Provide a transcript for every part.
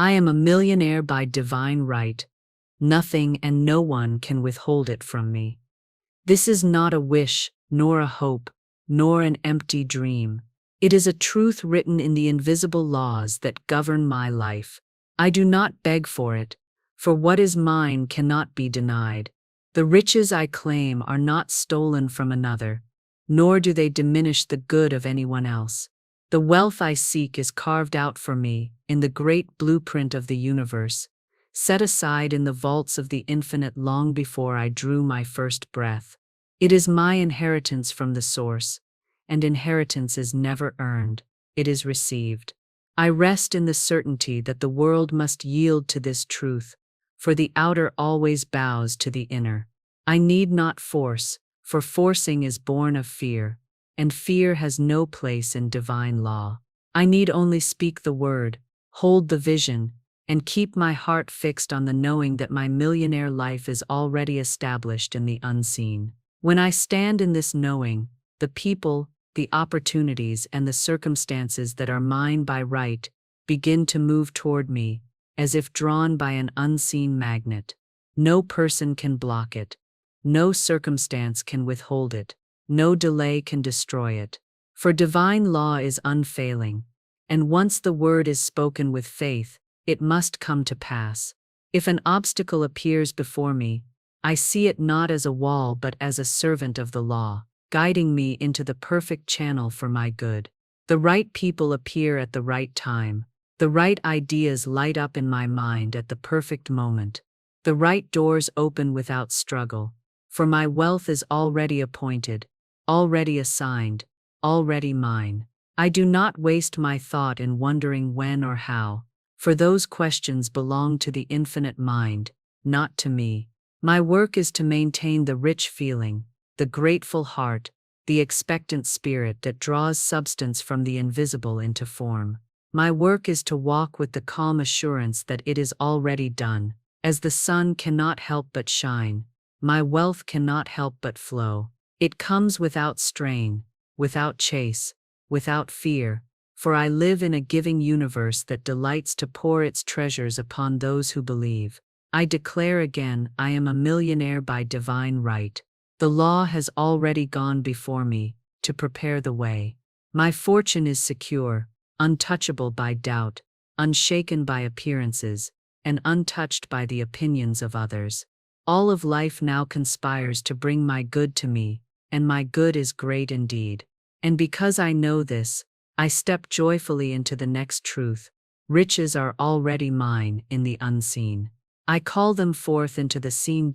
I am a millionaire by divine right. Nothing and no one can withhold it from me. This is not a wish, nor a hope, nor an empty dream. It is a truth written in the invisible laws that govern my life. I do not beg for it, for what is mine cannot be denied. The riches I claim are not stolen from another, nor do they diminish the good of anyone else. The wealth I seek is carved out for me in the great blueprint of the universe, set aside in the vaults of the infinite long before I drew my first breath. It is my inheritance from the source, and inheritance is never earned, it is received. I rest in the certainty that the world must yield to this truth, for the outer always bows to the inner. I need not force, for forcing is born of fear, and fear has no place in divine law. I need only speak the word, hold the vision, and keep my heart fixed on the knowing that my millionaire life is already established in the unseen. When I stand in this knowing, the people, the opportunities, and the circumstances that are mine by right begin to move toward me, as if drawn by an unseen magnet. No person can block it. No circumstance can withhold it. No delay can destroy it. For divine law is unfailing, and once the word is spoken with faith, it must come to pass. If an obstacle appears before me, I see it not as a wall but as a servant of the law, guiding me into the perfect channel for my good. The right people appear at the right time. The right ideas light up in my mind at the perfect moment. The right doors open without struggle, for my wealth is already appointed, already assigned, already mine. I do not waste my thought in wondering when or how, for those questions belong to the infinite mind, not to me. My work is to maintain the rich feeling, the grateful heart, the expectant spirit that draws substance from the invisible into form. My work is to walk with the calm assurance that it is already done. As the sun cannot help but shine, my wealth cannot help but flow. It comes without strain, without chase, without fear, for I live in a giving universe that delights to pour its treasures upon those who believe. I declare again, I am a millionaire by divine right. The law has already gone before me, to prepare the way. My fortune is secure, untouchable by doubt, unshaken by appearances, and untouched by the opinions of others. All of life now conspires to bring my good to me, and my good is great indeed. And because I know this, I step joyfully into the next truth. Riches are already mine in the unseen. I call them forth into the seen.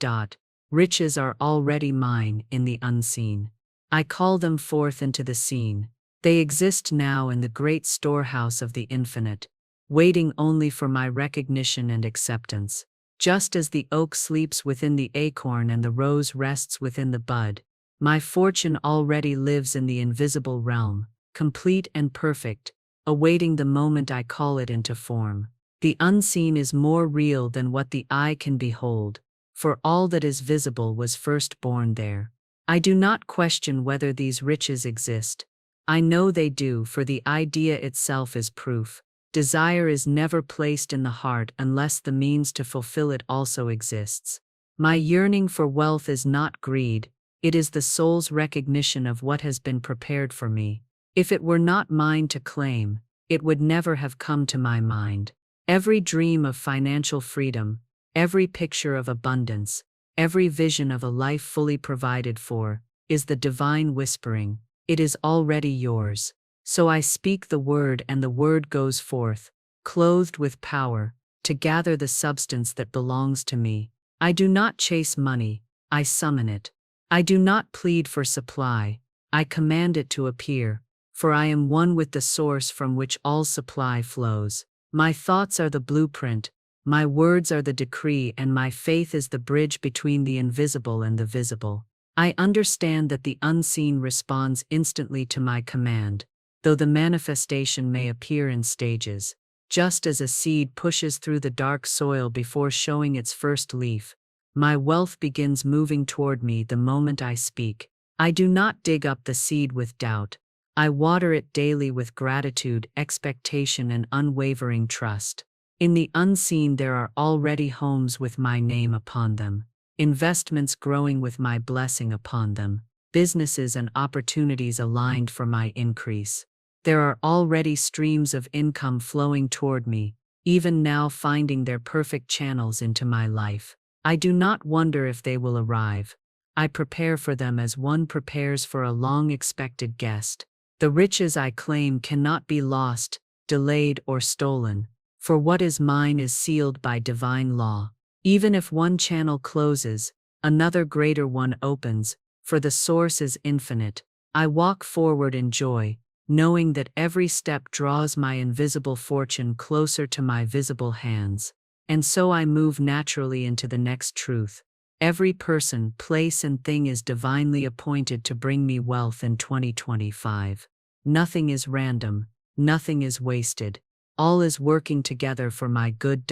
Riches are already mine in the unseen. I call them forth into the seen. They exist now in the great storehouse of the infinite, waiting only for my recognition and acceptance. Just as the oak sleeps within the acorn and the rose rests within the bud, my fortune already lives in the invisible realm, complete and perfect, awaiting the moment I call it into form. The unseen is more real than what the eye can behold, for all that is visible was first born there. I do not question whether these riches exist. I know they do, for the idea itself is proof. Desire is never placed in the heart unless the means to fulfill it also exists. My yearning for wealth is not greed, it is the soul's recognition of what has been prepared for me. If it were not mine to claim, it would never have come to my mind. Every dream of financial freedom, every picture of abundance, every vision of a life fully provided for, is the divine whispering, "It is already yours." So I speak the word and the word goes forth, clothed with power, to gather the substance that belongs to me. I do not chase money, I summon it. I do not plead for supply, I command it to appear, for I am one with the source from which all supply flows. My thoughts are the blueprint, my words are the decree, and my faith is the bridge between the invisible and the visible. I understand that the unseen responds instantly to my command, though the manifestation may appear in stages. Just as a seed pushes through the dark soil before showing its first leaf, my wealth begins moving toward me the moment I speak. I do not dig up the seed with doubt. I water it daily with gratitude, expectation, and unwavering trust. In the unseen, there are already homes with my name upon them, investments growing with my blessing upon them, businesses and opportunities aligned for my increase. There are already streams of income flowing toward me, even now finding their perfect channels into my life. I do not wonder if they will arrive. I prepare for them as one prepares for a long-expected guest. The riches I claim cannot be lost, delayed, or stolen, for what is mine is sealed by divine law. Even if one channel closes, another greater one opens, for the source is infinite. I walk forward in joy, knowing that every step draws my invisible fortune closer to my visible hands. And so I move naturally into the next truth. Every person, place, and thing is divinely appointed to bring me wealth in 2025. Nothing is random, nothing is wasted. All is working together for my good.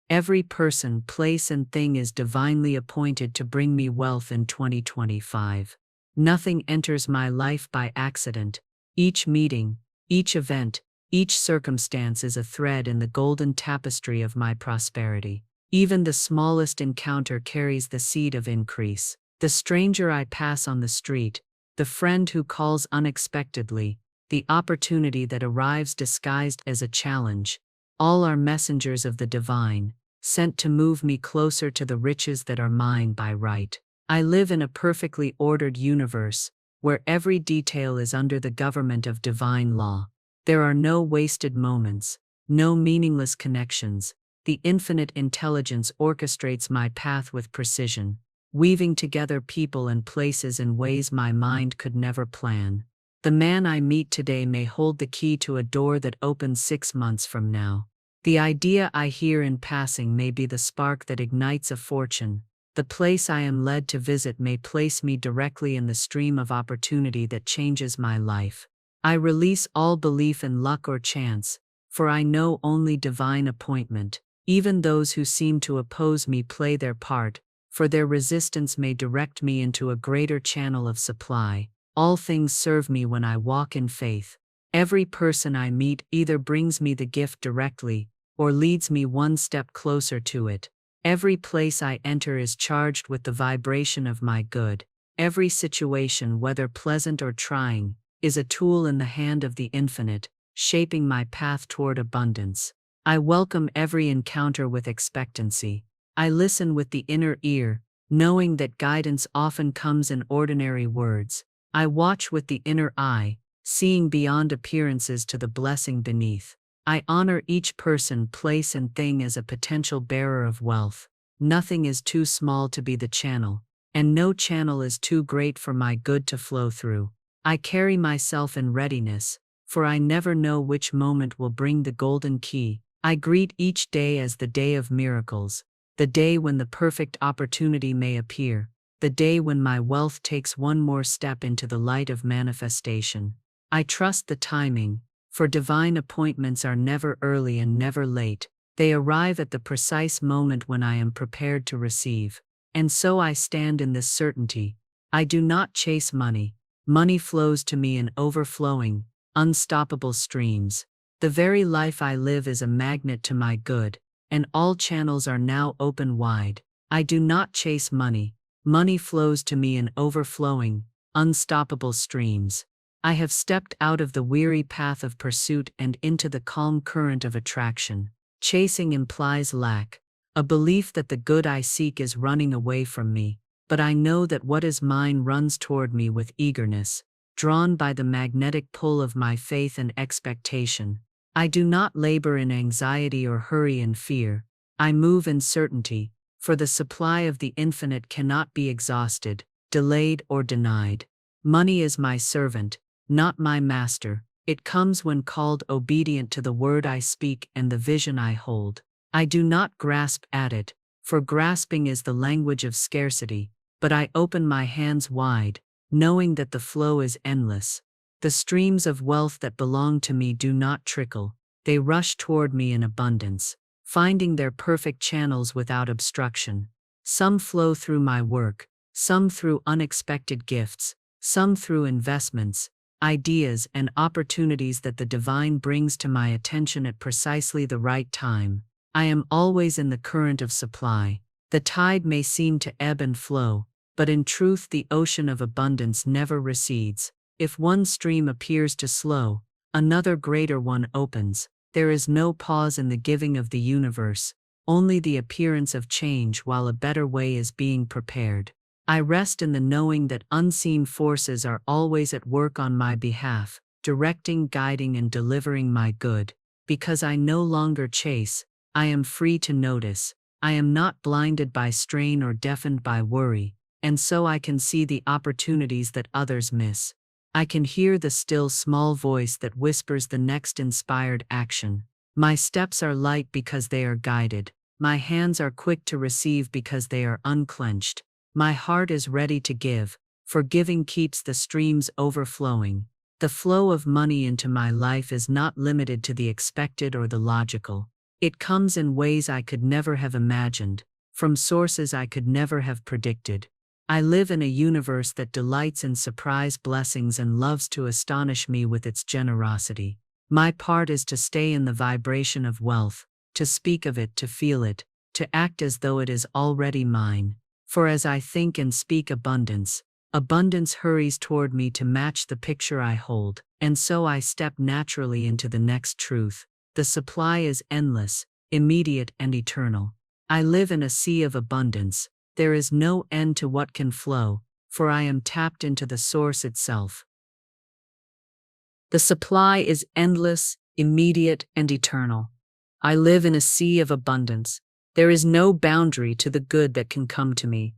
Every person, place, and thing is divinely appointed to bring me wealth in 2025. Nothing enters my life by accident. Each meeting, each event, each circumstance is a thread in the golden tapestry of my prosperity. Even the smallest encounter carries the seed of increase. The stranger I pass on the street, the friend who calls unexpectedly, the opportunity that arrives disguised as a challenge, all are messengers of the divine, sent to move me closer to the riches that are mine by right. I live in a perfectly ordered universe, where every detail is under the government of divine law. There are no wasted moments, no meaningless connections. The infinite intelligence orchestrates my path with precision, weaving together people and places in ways my mind could never plan. The man I meet today may hold the key to a door that opens 6 months from now. The idea I hear in passing may be the spark that ignites a fortune. The place I am led to visit may place me directly in the stream of opportunity that changes my life. I release all belief in luck or chance, for I know only divine appointment. Even those who seem to oppose me play their part, for their resistance may direct me into a greater channel of supply. All things serve me when I walk in faith. Every person I meet either brings me the gift directly, or leads me one step closer to it. Every place I enter is charged with the vibration of my good. Every situation, whether pleasant or trying, is a tool in the hand of the infinite, shaping my path toward abundance. I welcome every encounter with expectancy. I listen with the inner ear, knowing that guidance often comes in ordinary words. I watch with the inner eye, seeing beyond appearances to the blessing beneath. I honor each person, place, and thing as a potential bearer of wealth. Nothing is too small to be the channel, and no channel is too great for my good to flow through. I carry myself in readiness, for I never know which moment will bring the golden key. I greet each day as the day of miracles, the day when the perfect opportunity may appear, the day when my wealth takes one more step into the light of manifestation. I trust the timing, for divine appointments are never early and never late. They arrive at the precise moment when I am prepared to receive. And so I stand in this certainty. I do not chase money. Money flows to me in overflowing, unstoppable streams. The very life I live is a magnet to my good, and all channels are now open wide. I do not chase money. Money flows to me in overflowing, unstoppable streams. I have stepped out of the weary path of pursuit and into the calm current of attraction. Chasing implies lack, a belief that the good I seek is running away from me, but I know that what is mine runs toward me with eagerness, drawn by the magnetic pull of my faith and expectation. I do not labor in anxiety or hurry in fear. I move in certainty, for the supply of the infinite cannot be exhausted, delayed, or denied. Money is my servant, not my master. It comes when called, obedient to the word I speak and the vision I hold. I do not grasp at it, for grasping is the language of scarcity, but I open my hands wide, knowing that the flow is endless. The streams of wealth that belong to me do not trickle, they rush toward me in abundance, finding their perfect channels without obstruction. Some flow through my work, some through unexpected gifts, some through investments, ideas, and opportunities that the divine brings to my attention at precisely the right time. I am always in the current of supply. The tide may seem to ebb and flow, but in truth the ocean of abundance never recedes. If one stream appears to slow, another greater one opens. There is no pause in the giving of the universe, only the appearance of change while a better way is being prepared. I rest in the knowing that unseen forces are always at work on my behalf, directing, guiding, and delivering my good. Because I no longer chase, I am free to notice. I am not blinded by strain or deafened by worry, and so I can see the opportunities that others miss. I can hear the still small voice that whispers the next inspired action. My steps are light because they are guided. My hands are quick to receive because they are unclenched. My heart is ready to give, for giving keeps the streams overflowing. The flow of money into my life is not limited to the expected or the logical. It comes in ways I could never have imagined, from sources I could never have predicted. I live in a universe that delights in surprise blessings and loves to astonish me with its generosity. My part is to stay in the vibration of wealth, to speak of it, to feel it, to act as though it is already mine. For as I think and speak abundance, abundance hurries toward me to match the picture I hold, and so I step naturally into the next truth. The supply is endless, immediate, and eternal. I live in a sea of abundance. There is no end to what can flow, for I am tapped into the source itself. The supply is endless, immediate, and eternal. I live in a sea of abundance. There is no boundary to the good that can come to me,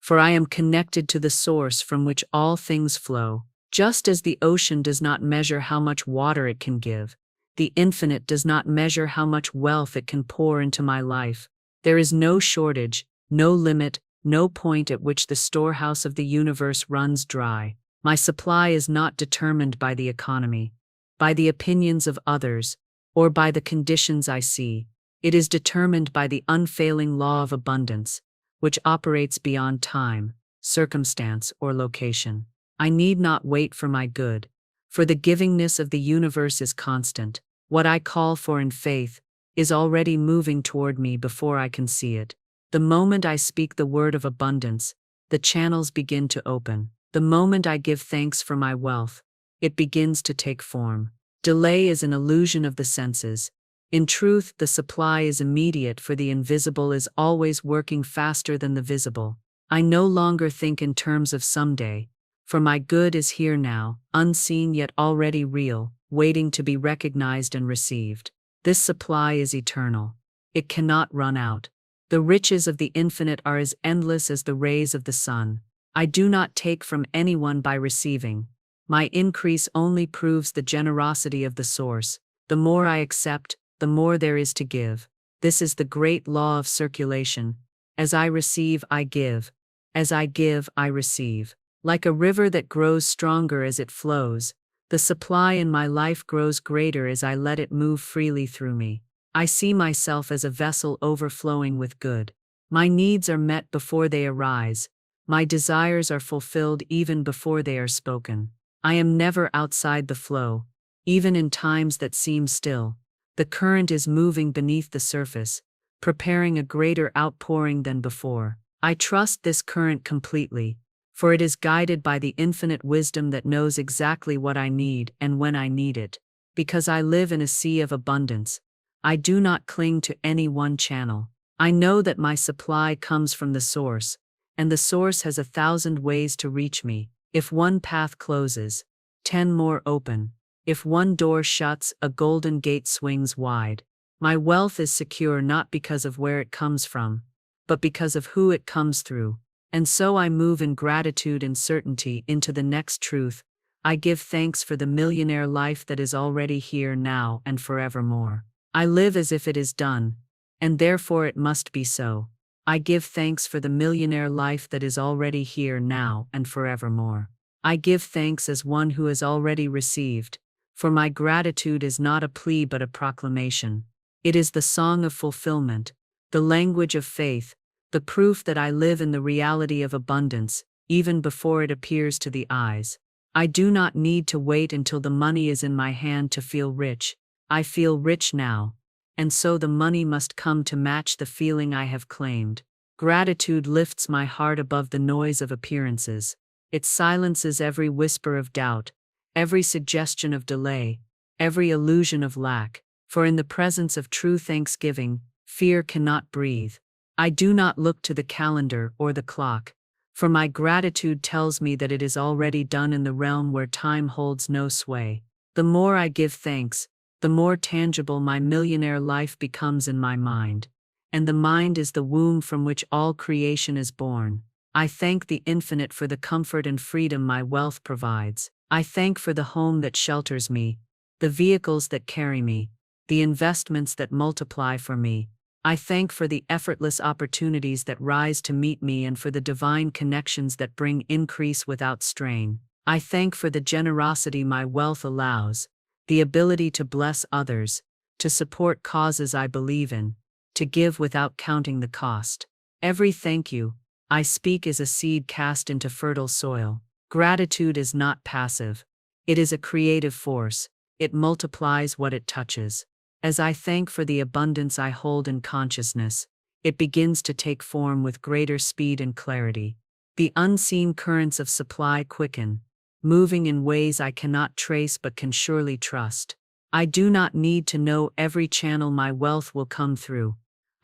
for I am connected to the source from which all things flow. Just as the ocean does not measure how much water it can give, the infinite does not measure how much wealth it can pour into my life. There is no shortage, no limit, no point at which the storehouse of the universe runs dry. My supply is not determined by the economy, by the opinions of others, or by the conditions I see. It is determined by the unfailing law of abundance, which operates beyond time, circumstance, or location. I need not wait for my good, for the givingness of the universe is constant. What I call for in faith is already moving toward me before I can see it. The moment I speak the word of abundance, the channels begin to open. The moment I give thanks for my wealth, it begins to take form. Delay is an illusion of the senses. In truth, the supply is immediate, for the invisible is always working faster than the visible. I no longer think in terms of someday, for my good is here now, unseen yet already real, waiting to be recognized and received. This supply is eternal. It cannot run out. The riches of the infinite are as endless as the rays of the sun. I do not take from anyone by receiving. My increase only proves the generosity of the source. The more I accept, the more there is to give. This is the great law of circulation. As I receive, I give. As I give, I receive. Like a river that grows stronger as it flows, the supply in my life grows greater as I let it move freely through me. I see myself as a vessel overflowing with good. My needs are met before they arise. My desires are fulfilled even before they are spoken. I am never outside the flow, even in times that seem still. The current is moving beneath the surface, preparing a greater outpouring than before. I trust this current completely, for it is guided by the infinite wisdom that knows exactly what I need and when I need it. Because I live in a sea of abundance, I do not cling to any one channel. I know that my supply comes from the source, and the source has 1,000 ways to reach me. If one path closes, 10 more open. If one door shuts, a golden gate swings wide. My wealth is secure not because of where it comes from, but because of who it comes through. And so I move in gratitude and certainty into the next truth. I give thanks for the millionaire life that is already here now and forevermore. I live as if it is done, and therefore it must be so. I give thanks for the millionaire life that is already here now and forevermore. I give thanks as one who has already received, for my gratitude is not a plea but a proclamation. It is the song of fulfillment, the language of faith, the proof that I live in the reality of abundance, even before it appears to the eyes. I do not need to wait until the money is in my hand to feel rich. I feel rich now. and so the money must come to match the feeling I have claimed. Gratitude lifts my heart above the noise of appearances. It silences every whisper of doubt, every suggestion of delay, every illusion of lack, for in the presence of true thanksgiving, fear cannot breathe. I do not look to the calendar or the clock, for my gratitude tells me that it is already done in the realm where time holds no sway. The more I give thanks, the more tangible my millionaire life becomes in my mind. And the mind is the womb from which all creation is born. I thank the infinite for the comfort and freedom my wealth provides. I thank for the home that shelters me, the vehicles that carry me, the investments that multiply for me. I thank for the effortless opportunities that rise to meet me and for the divine connections that bring increase without strain. I thank for the generosity my wealth allows, the ability to bless others, to support causes I believe in, to give without counting the cost. Every thank you I speak is a seed cast into fertile soil. Gratitude is not passive. It is a creative force. It multiplies what it touches. As I thank for the abundance I hold in consciousness, it begins to take form with greater speed and clarity. The unseen currents of supply quicken, moving in ways I cannot trace but can surely trust. I do not need to know every channel my wealth will come through.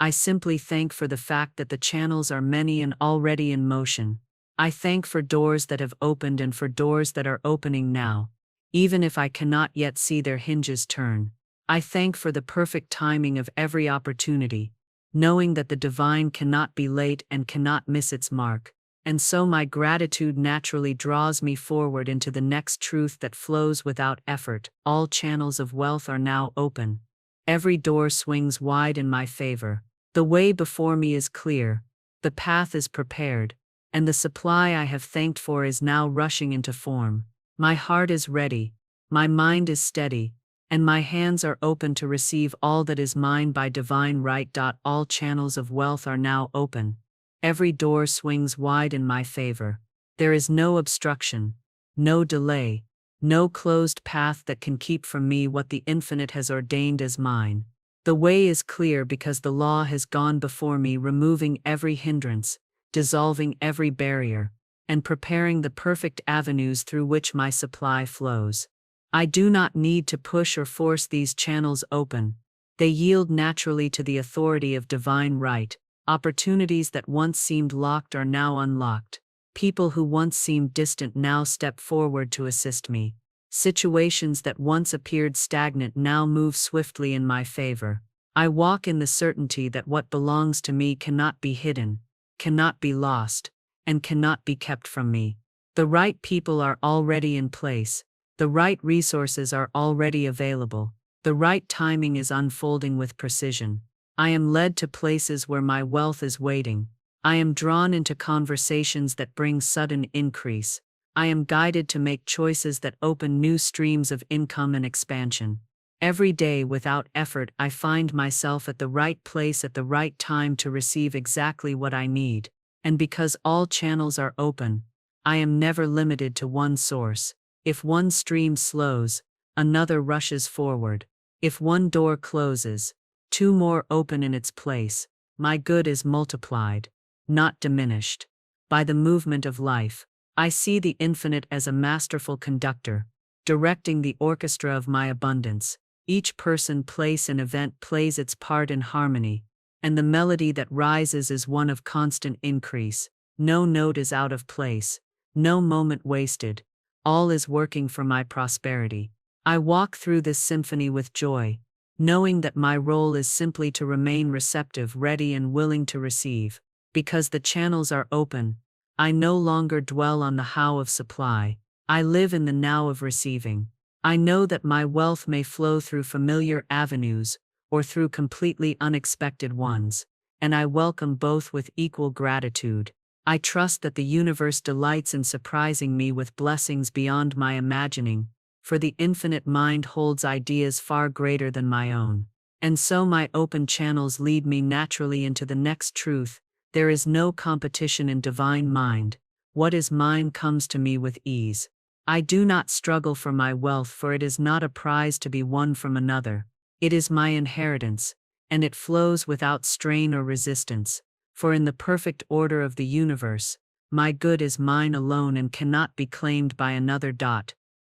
I simply thank for the fact that the channels are many and already in motion. I thank for doors that have opened and for doors that are opening now, even if I cannot yet see their hinges turn. I thank for the perfect timing of every opportunity, knowing that the divine cannot be late and cannot miss its mark. And so my gratitude naturally draws me forward into the next truth that flows without effort. All channels of wealth are now open. Every door swings wide in my favor. The way before me is clear, the path is prepared, and the supply I have thanked for is now rushing into form. My heart is ready, my mind is steady, and my hands are open to receive all that is mine by divine right. All channels of wealth are now open. Every door swings wide in my favor. There is no obstruction, no delay, no closed path that can keep from me what the infinite has ordained as mine. The way is clear because the law has gone before me, removing every hindrance, dissolving every barrier, and preparing the perfect avenues through which my supply flows. I do not need to push or force these channels open. They yield naturally to the authority of divine right. Opportunities that once seemed locked are now unlocked. People who once seemed distant now step forward to assist me. Situations that once appeared stagnant now move swiftly in my favor. I walk in the certainty that what belongs to me cannot be hidden, cannot be lost, and cannot be kept from me. The right people are already in place. The right resources are already available. The right timing is unfolding with precision. I am led to places where my wealth is waiting. I am drawn into conversations that bring sudden increase. I am guided to make choices that open new streams of income and expansion. Every day, without effort, I find myself at the right place at the right time to receive exactly what I need. And because all channels are open, I am never limited to one source. If one stream slows, another rushes forward. If one door closes, two more open in its place. My good is multiplied, not diminished. By the movement of life, I see the infinite as a masterful conductor, directing the orchestra of my abundance. Each person, place, and event plays its part in harmony, and the melody that rises is one of constant increase. No note is out of place, no moment wasted. All is working for my prosperity. I walk through this symphony with joy, knowing that my role is simply to remain receptive, ready, and willing to receive. Because the channels are open, I no longer dwell on the how of supply. I live in the now of receiving. I know that my wealth may flow through familiar avenues or through completely unexpected ones, and I welcome both with equal gratitude. I trust that the universe delights in surprising me with blessings beyond my imagining, for the infinite mind holds ideas far greater than my own. And so my open channels lead me naturally into the next truth. There is no competition in divine mind. What is mine comes to me with ease. I do not struggle for my wealth, for it is not a prize to be won from another. It is my inheritance, and it flows without strain or resistance. For in the perfect order of the universe, my good is mine alone and cannot be claimed by another.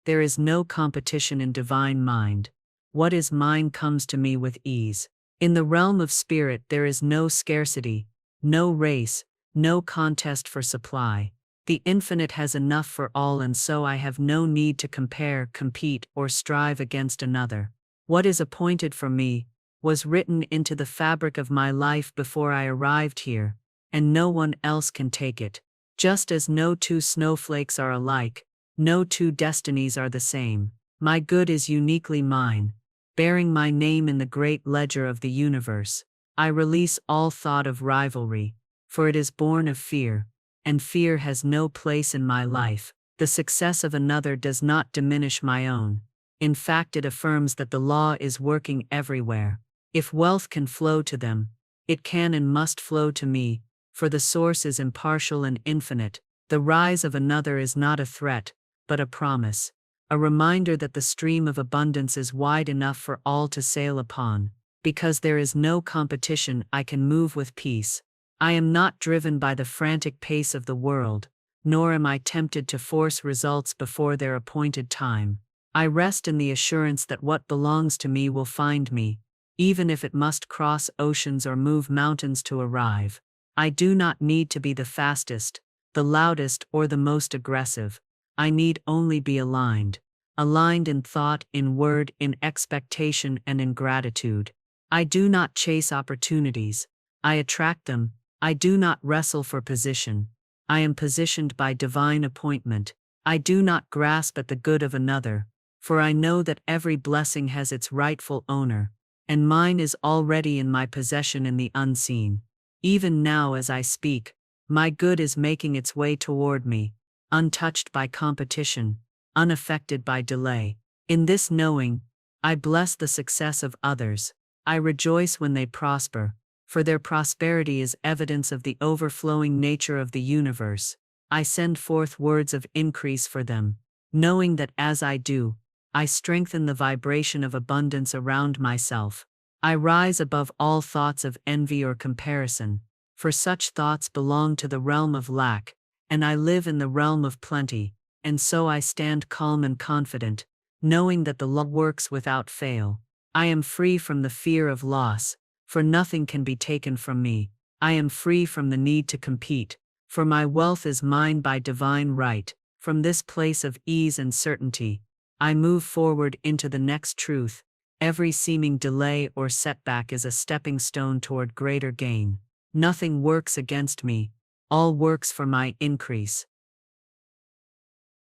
There is no competition in divine mind. What is mine comes to me with ease. In the realm of spirit there is no scarcity, no race, no contest for supply. The infinite has enough for all, and so I have no need to compare, compete, or strive against another. What is appointed for me was written into the fabric of my life before I arrived here, and no one else can take it. Just as no two snowflakes are alike, no two destinies are the same. My good is uniquely mine, bearing my name in the great ledger of the universe. I release all thought of rivalry, for it is born of fear, and fear has no place in my life. The success of another does not diminish my own. In fact, it affirms that the law is working everywhere. If wealth can flow to them, it can and must flow to me, for the source is impartial and infinite. The rise of another is not a threat, but a promise, a reminder that the stream of abundance is wide enough for all to sail upon. Because there is no competition, I can move with peace. I am not driven by the frantic pace of the world, nor am I tempted to force results before their appointed time. I rest in the assurance that what belongs to me will find me, even if it must cross oceans or move mountains to arrive. I do not need to be the fastest, the loudest, or the most aggressive. I need only be aligned in thought, in word, in expectation, and in gratitude. I do not chase opportunities, I attract them. I do not wrestle for position, I am positioned by divine appointment. I do not grasp at the good of another, for I know that every blessing has its rightful owner, and mine is already in my possession in the unseen. Even now as I speak, my good is making its way toward me, untouched by competition, unaffected by delay. In this knowing, I bless the success of others. I rejoice when they prosper, for their prosperity is evidence of the overflowing nature of the universe. I send forth words of increase for them, knowing that as I do, I strengthen the vibration of abundance around myself. I rise above all thoughts of envy or comparison, for such thoughts belong to the realm of lack, and I live in the realm of plenty, and so I stand calm and confident, knowing that the law works without fail. I am free from the fear of loss, for nothing can be taken from me. I am free from the need to compete, for my wealth is mine by divine right. From this place of ease and certainty, I move forward into the next truth. Every seeming delay or setback is a stepping stone toward greater gain. Nothing works against me, all works for my increase.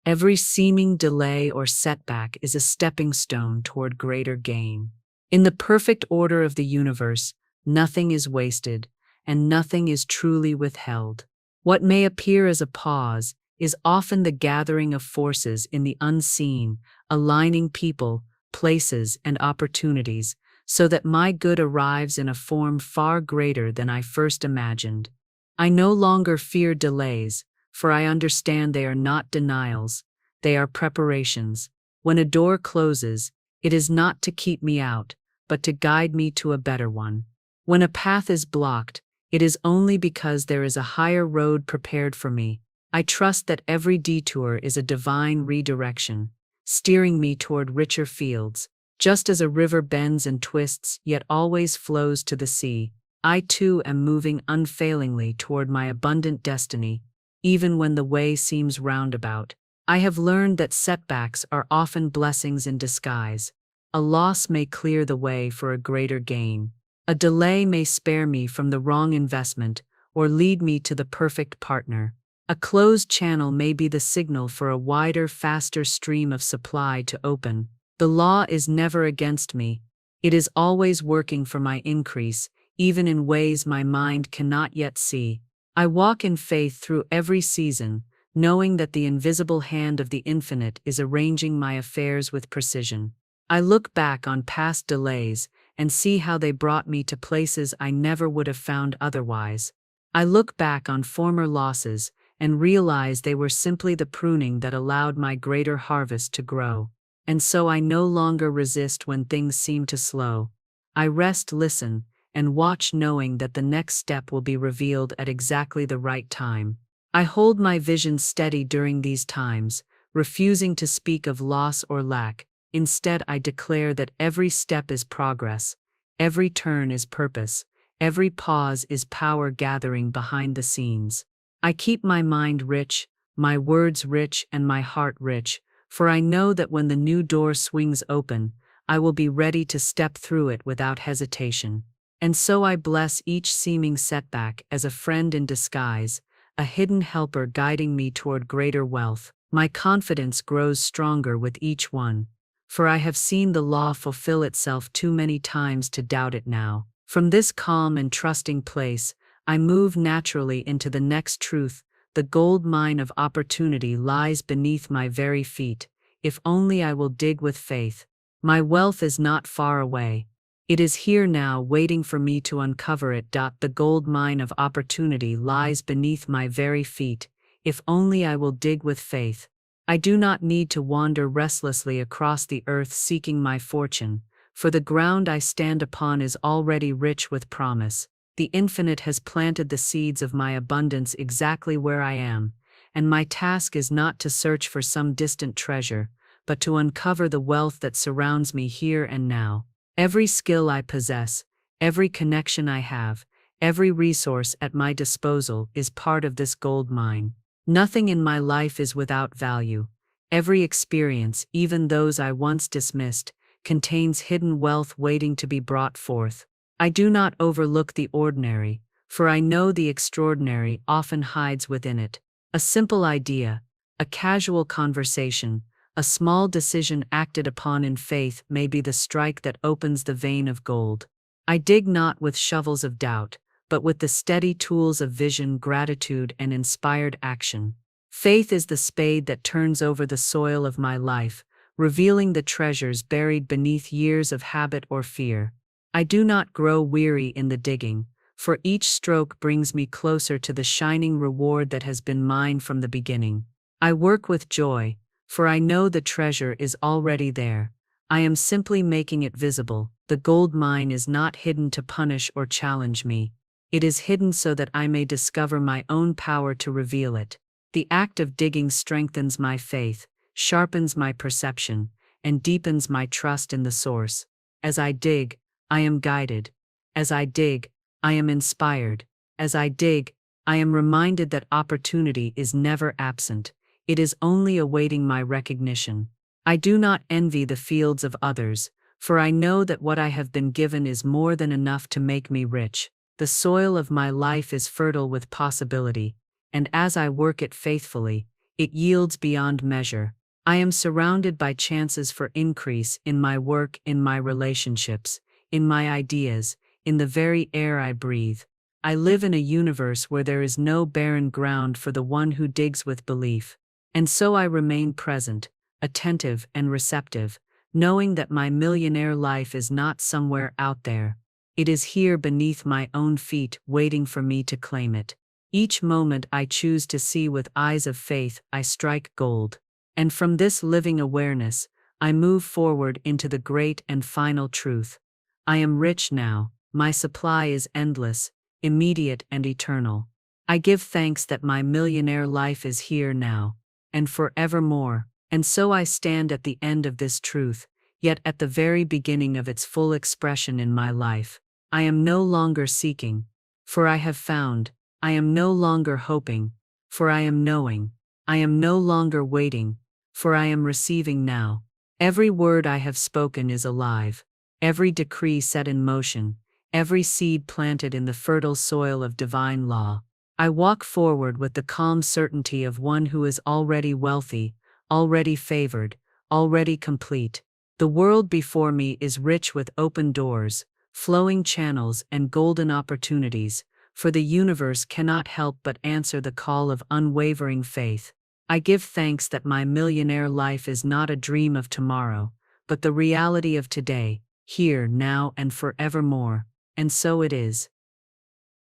Every seeming delay or setback is a stepping stone toward greater gain. In the perfect order of the universe, nothing is wasted, and nothing is truly withheld. What may appear as a pause is often the gathering of forces in the unseen, aligning people, places, and opportunities, so that my good arrives in a form far greater than I first imagined. I no longer fear delays, for I understand they are not denials, they are preparations. When a door closes, it is not to keep me out, but to guide me to a better one. When a path is blocked, it is only because there is a higher road prepared for me. I trust that every detour is a divine redirection, steering me toward richer fields. Just as a river bends and twists yet always flows to the sea, I too am moving unfailingly toward my abundant destiny, even when the way seems roundabout. I have learned that setbacks are often blessings in disguise. A loss may clear the way for a greater gain. A delay may spare me from the wrong investment or lead me to the perfect partner. A closed channel may be the signal for a wider, faster stream of supply to open. The law is never against me. It is always working for my increase, even in ways my mind cannot yet see. I walk in faith through every season, knowing that the invisible hand of the infinite is arranging my affairs with precision. I look back on past delays and see how they brought me to places I never would have found otherwise. I look back on former losses and realize they were simply the pruning that allowed my greater harvest to grow. And so I no longer resist when things seem to slow. I rest, listen, and watch knowing that the next step will be revealed at exactly the right time. I hold my vision steady during these times, refusing to speak of loss or lack. Instead, I declare that every step is progress, every turn is purpose, every pause is power gathering behind the scenes. I keep my mind rich, my words rich, and my heart rich, for I know that when the new door swings open, I will be ready to step through it without hesitation. And so I bless each seeming setback as a friend in disguise, a hidden helper guiding me toward greater wealth. My confidence grows stronger with each one, for I have seen the law fulfill itself too many times to doubt it now. From this calm and trusting place, I move naturally into the next truth. The gold mine of opportunity lies beneath my very feet, if only I will dig with faith. My wealth is not far away. It is here now, waiting for me to uncover it. The gold mine of opportunity lies beneath my very feet, if only I will dig with faith. I do not need to wander restlessly across the earth seeking my fortune, for the ground I stand upon is already rich with promise. The infinite has planted the seeds of my abundance exactly where I am, and my task is not to search for some distant treasure, but to uncover the wealth that surrounds me here and now. Every skill I possess, every connection I have, every resource at my disposal is part of this gold mine. Nothing in my life is without value. Every experience, even those I once dismissed, contains hidden wealth waiting to be brought forth. I do not overlook the ordinary, for I know the extraordinary often hides within it. A simple idea, a casual conversation, a small decision acted upon in faith may be the strike that opens the vein of gold. I dig not with shovels of doubt, but with the steady tools of vision, gratitude, and inspired action. Faith is the spade that turns over the soil of my life, revealing the treasures buried beneath years of habit or fear. I do not grow weary in the digging, for each stroke brings me closer to the shining reward that has been mine from the beginning. I work with joy, for I know the treasure is already there. I am simply making it visible. The gold mine is not hidden to punish or challenge me. It is hidden so that I may discover my own power to reveal it. The act of digging strengthens my faith, sharpens my perception, and deepens my trust in the source. As I dig, I am guided. As I dig, I am inspired. As I dig, I am reminded that opportunity is never absent. It is only awaiting my recognition. I do not envy the fields of others, for I know that what I have been given is more than enough to make me rich. The soil of my life is fertile with possibility, and as I work it faithfully, it yields beyond measure. I am surrounded by chances for increase in my work, in my relationships, in my ideas, in the very air I breathe. I live in a universe where there is no barren ground for the one who digs with belief. And so I remain present, attentive and receptive, knowing that my millionaire life is not somewhere out there. It is here beneath my own feet, waiting for me to claim it. Each moment I choose to see with eyes of faith, I strike gold. And from this living awareness, I move forward into the great and final truth. I am rich now, my supply is endless, immediate and eternal. I give thanks that my millionaire life is here now, and forevermore. And so I stand at the end of this truth, yet at the very beginning of its full expression in my life. I am no longer seeking, for I have found. I am no longer hoping, for I am knowing. I am no longer waiting, for I am receiving now. Every word I have spoken is alive, every decree set in motion, every seed planted in the fertile soil of divine law. I walk forward with the calm certainty of one who is already wealthy, already favored, already complete. The world before me is rich with open doors, flowing channels, and golden opportunities, for the universe cannot help but answer the call of unwavering faith. I give thanks that my millionaire life is not a dream of tomorrow, but the reality of today, here, now, and forevermore. And so it is.